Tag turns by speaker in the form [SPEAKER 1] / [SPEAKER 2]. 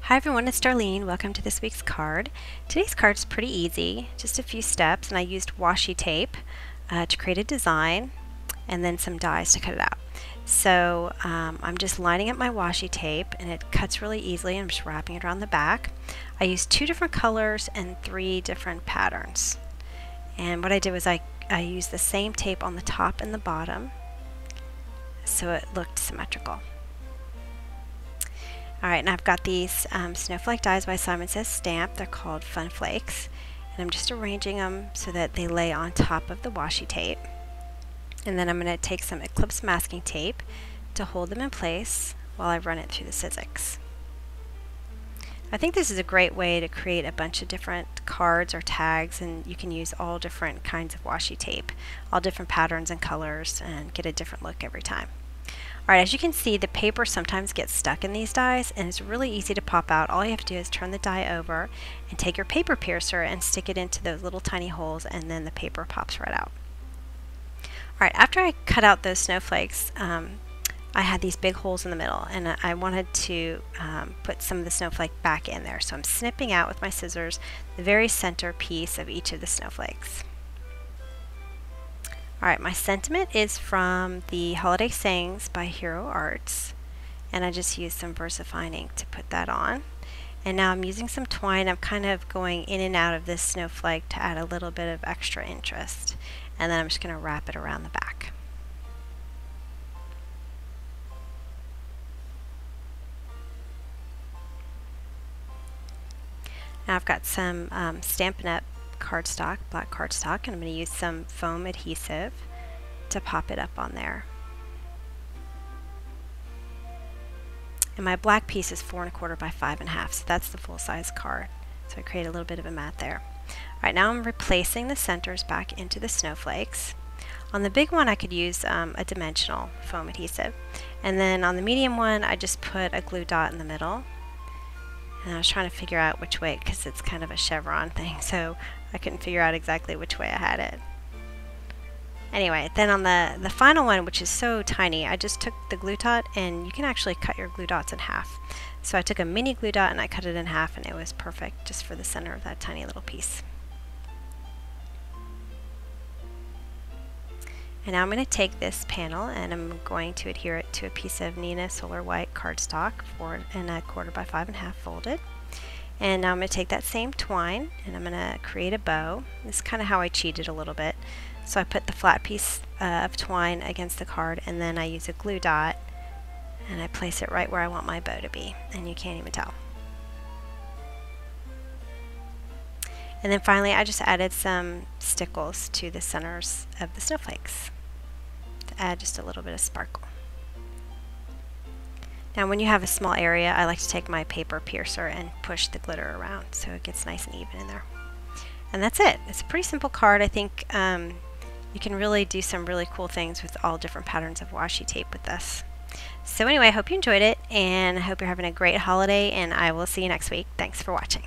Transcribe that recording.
[SPEAKER 1] Hi everyone, it's Darlene. Welcome to this week's card. Today's card is pretty easy, just a few steps, and I used washi tape to create a design and then some dies to cut it out. So I'm just lining up my washi tape and it cuts really easily. I'm just wrapping it around the back. I used 2 different colors and 3 different patterns. And what I did was I used the same tape on the top and the bottom so it looked symmetrical. Alright, and I've got these Snowflake dies by Simon Says Stamp. They're called Fun Flakes. And I'm just arranging them so that they lay on top of the washi tape. And then I'm going to take some Eclipse masking tape to hold them in place while I run it through the Sizzix. I think this is a great way to create a bunch of different cards or tags, and you can use all different kinds of washi tape, all different patterns and colors, and get a different look every time. Alright, as you can see, the paper sometimes gets stuck in these dies and it's really easy to pop out. All you have to do is turn the die over and take your paper piercer and stick it into those little tiny holes, and then the paper pops right out. Alright, after I cut out those snowflakes, I had these big holes in the middle and I wanted to put some of the snowflake back in there. So I'm snipping out with my scissors the very center piece of each of the snowflakes. Alright, my sentiment is from the Holiday Sayings by Hero Arts, and I just used some VersaFine ink to put that on. And now I'm using some twine. I'm kind of going in and out of this snowflake to add a little bit of extra interest, and then I'm just going to wrap it around the back. Now I've got some Stampin' Up! Cardstock, black cardstock, and I'm going to use some foam adhesive to pop it up on there. And my black piece is 4 1/4 by 5 1/2, so that's the full size card. So I create a little bit of a mat there. Alright, now I'm replacing the centers back into the snowflakes. On the big one I could use a dimensional foam adhesive, and then on the medium one I just put a glue dot in the middle. And I was trying to figure out which way, because it's kind of a chevron thing, so I couldn't figure out exactly which way I had it. Anyway, then on the final one, which is so tiny, I just took the glue dot, and you can actually cut your glue dots in half. So I took a mini glue dot and I cut it in half, and it was perfect just for the center of that tiny little piece. And now I'm going to take this panel and I'm going to adhere it to a piece of Neenah Solar White cardstock, 4 1/4 by 5 1/2 folded. And now I'm going to take that same twine and I'm going to create a bow. This is kind of how I cheated a little bit. So I put the flat piece of twine against the card, and then I use a glue dot and I place it right where I want my bow to be, and you can't even tell. And then finally I just added some stickles to the centers of the snowflakes to add just a little bit of sparkle. Now when you have a small area, I like to take my paper piercer and push the glitter around so it gets nice and even in there. And that's it. It's a pretty simple card. I think you can really do some really cool things with all different patterns of washi tape with this. So anyway, I hope you enjoyed it, and I hope you're having a great holiday, and I will see you next week. Thanks for watching.